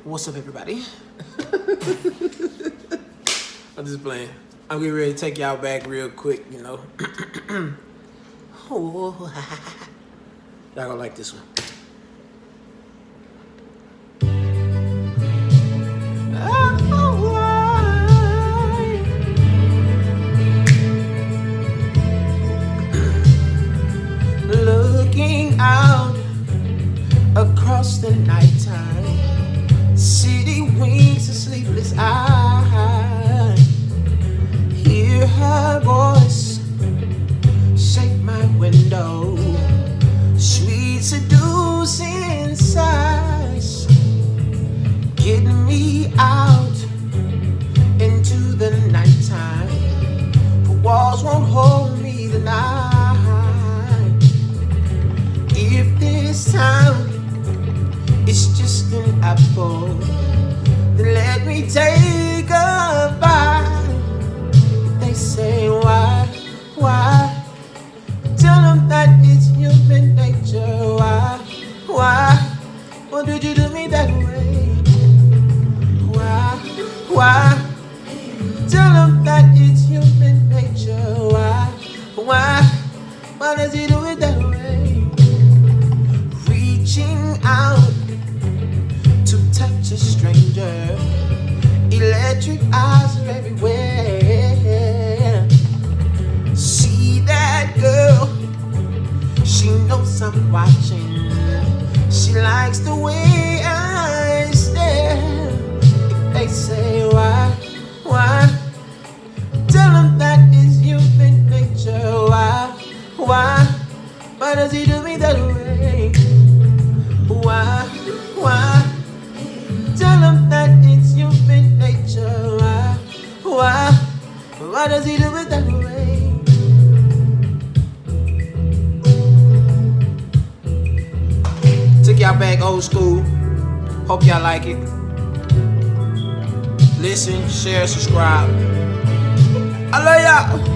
What's up, everybody? I'm just playing. I'm getting ready to take y'all back real quick, you know. Oh, y'all gonna like this one. Looking out across the nighttime, city winks a sleepless eye. Hear her voice shake my window, sweet seducing sighs, getting me out into the nighttime. For walls won't hold me tonight. If this time it's just an apple, then let me take a bite. If they say why, tell them that it's human nature. Why did you do me that way? Why, tell them that it's human nature. Why does he do it that way? Reaching out to touch a stranger, electric eyes are everywhere. See that girl, she knows I'm watching. She likes the way I stare. If they say why, tell them that is human nature. Why does he do me that way? Why? Tell him that it's human nature. Why does he do it that way? Took y'all back old school. Hope y'all like it. Listen, share, subscribe. I love y'all.